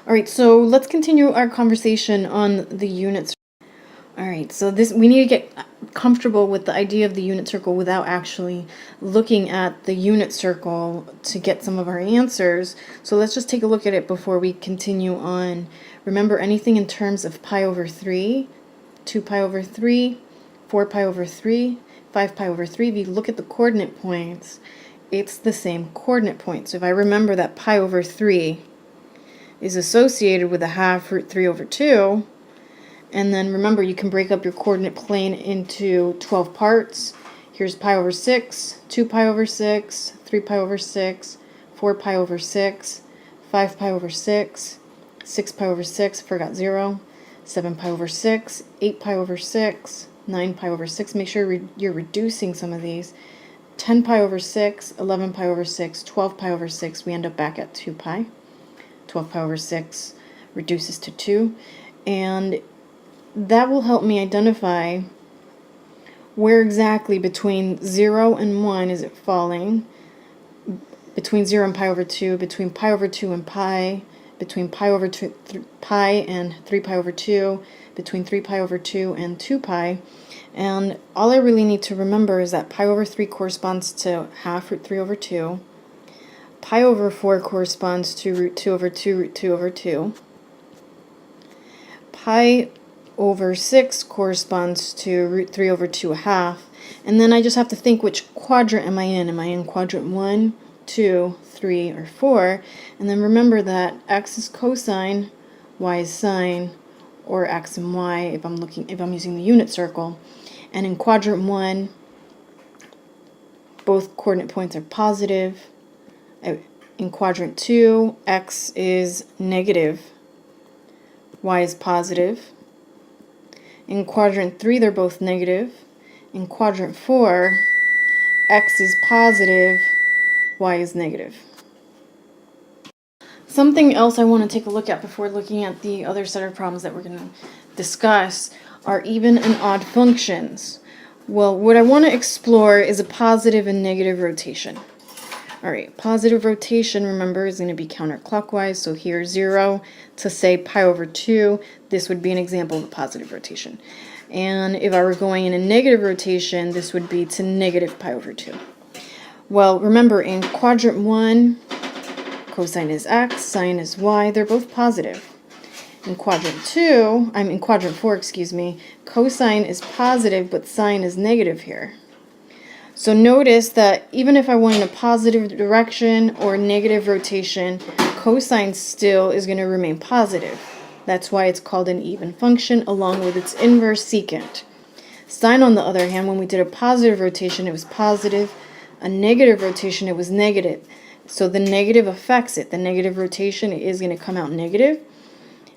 All right, so let's continue our conversation on the units. All right, so we need to get comfortable with the idea of the unit circle without actually looking at the unit circle to get some of our answers. So let's just take a look at it before we continue on. Remember, anything in terms of pi over 3, 2 pi over 3, 4 pi over 3, 5 pi over 3, if you look at the coordinate points, it's the same coordinate point. So if I remember that pi over 3 is associated with a half root 3 over 2, and then remember, you can break up your coordinate plane into 12 parts. Here's pi over 6, 2 pi over 6, 3 pi over 6, 4 pi over 6, 5 pi over 6, 6 pi over 6, forgot 0, 7 pi over 6, 8 pi over 6, 9 pi over 6. Make sure you're reducing some of these. 10 pi over 6, 11 pi over 6, 12 pi over 6. We end up back at 2 pi. 12 pi over 6 reduces to 2. And that will help me identify where exactly between 0 and 1 is it falling, between 0 and pi over 2, between pi over 2 and pi, between pi over 2, pi and 3 pi over 2, between 3 pi over 2 and 2 pi. And all I really need to remember is that pi over 3 corresponds to half root 3 over 2. Pi over 4 corresponds to root 2 over 2, root 2 over 2. Pi over 6 corresponds to root 3 over 2 half. And then I just have to think, which quadrant am I in? Am I in quadrant 1, 2, 3, or 4? And then remember that x is cosine, y is sine, or x and y if I'm using the unit circle. And in quadrant 1, both coordinate points are positive. In quadrant 2, x is negative, y is positive. In quadrant 3, they're both negative. In quadrant 4, x is positive, y is negative. Something else I want to take a look at before looking at the other set of problems that we're going to discuss are even and odd functions. Well, what I want to explore is a positive and negative rotation. Alright, positive rotation, remember, is going to be counterclockwise. So here 0 to say pi over 2, this would be an example of a positive rotation. And if I were going in a negative rotation, this would be to negative pi over 2. Well, remember, in quadrant 1, cosine is x, sine is y, they're both positive. In quadrant 4, cosine is positive, but sine is negative here. So notice that even if I went in a positive direction or negative rotation, cosine still is going to remain positive. That's why it's called an even function along with its inverse secant. Sine, on the other hand, when we did a positive rotation, it was positive. A negative rotation, it was negative. So the negative affects it. The negative rotation is going to come out negative.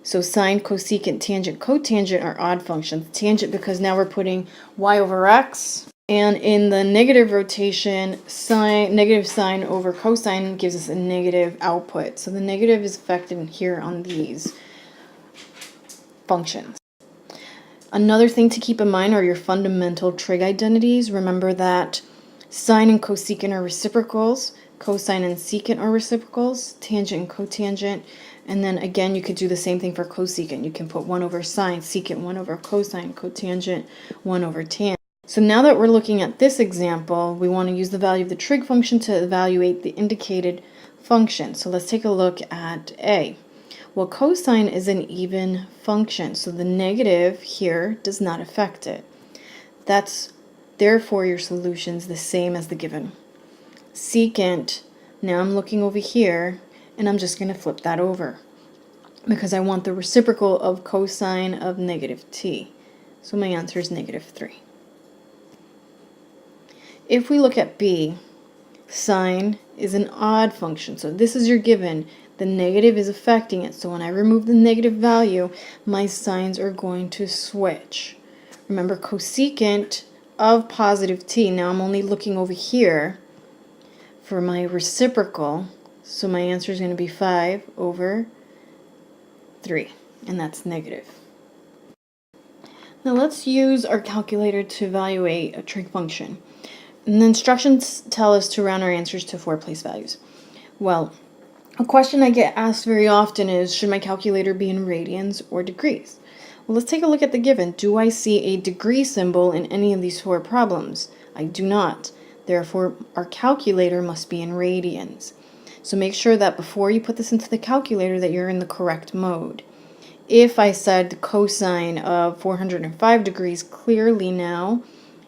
So sine, cosecant, tangent, cotangent are odd functions. Tangent because now we're putting y over x. And in the negative rotation, negative sine over cosine gives us a negative output. So the negative is affected here on these functions. Another thing to keep in mind are your fundamental trig identities. Remember that sine and cosecant are reciprocals, cosine and secant are reciprocals, tangent and cotangent. And then again, you could do the same thing for cosecant. You can put 1 over sine, secant 1 over cosine, cotangent 1 over tangent. So now that we're looking at this example, we want to use the value of the trig function to evaluate the indicated function. So let's take a look at A. Well, cosine is an even function, so the negative here does not affect it. Therefore, your solution is the same as the given. Secant, now I'm looking over here, and I'm just going to flip that over because I want the reciprocal of cosine of negative t. So my answer is negative 3. If we look at B, sine is an odd function. So this is your given. The negative is affecting it. So when I remove the negative value, my signs are going to switch. Remember, cosecant of positive t. Now I'm only looking over here for my reciprocal. So my answer is going to be 5 over 3. And that's negative. Now let's use our calculator to evaluate a trig function. And the instructions tell us to round our answers to 4 place values. Well, A question I get asked very often is, should my calculator be in radians or degrees? Well, let's take a look at the given. Do I see a degree symbol in any of these four problems? I do not. Therefore, our calculator must be in radians. So make sure that before you put this into the calculator that you're in the correct mode. If I said cosine of 405 degrees, clearly now,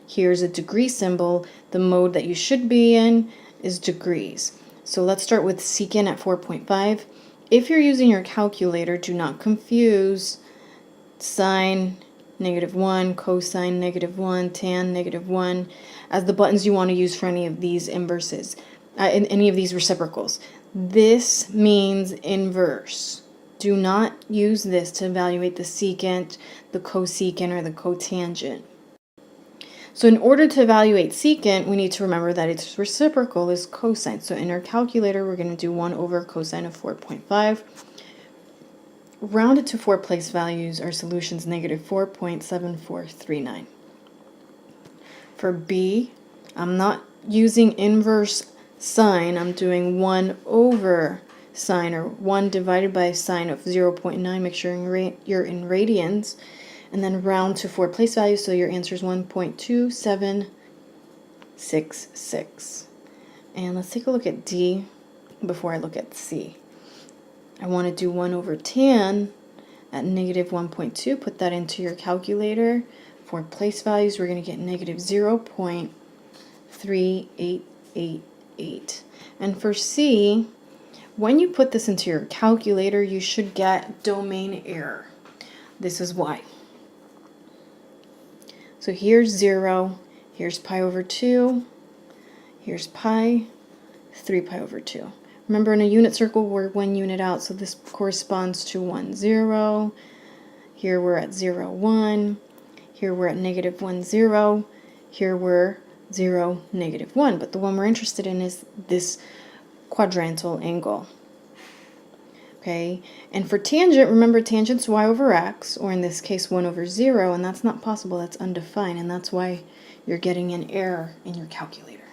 here's a degree symbol. The mode that you should be in is degrees. So let's start with secant at 4.5. If you're using your calculator, do not confuse sine -1, cosine -1, tan -1 as the buttons you want to use for any of these inverses, in any of these reciprocals. This means inverse. Do not use this to evaluate the secant, the cosecant, or the cotangent. So in order to evaluate secant, we need to remember that its reciprocal is cosine. So in our calculator, we're going to do 1 over cosine of 4.5. Rounded to 4 place values, our solution is -4.7439. For B, I'm not using inverse sine. I'm doing 1 over sine, or 1 divided by sine of 0.9. Make sure you're in radians. And then round to 4 place values, so your answer is 1.2766. And let's take a look at D before I look at C. I want to do 1 over tan at -1.2. Put that into your calculator. For place values, we're going to get -0.3888. And for C, when you put this into your calculator, you should get domain error. This is why. So here's 0, here's pi over 2, here's pi, 3 pi over 2. Remember, in a unit circle, we're 1 unit out, so this corresponds to 1, 0. Here we're at 0, 1. Here we're at -1, 0. Here we're 0, -1. But the one we're interested in is this quadrantal angle. Okay, and for tangent, remember tangent's y over x, or in this case 1 over 0, and that's not possible, that's undefined, and that's why you're getting an error in your calculator.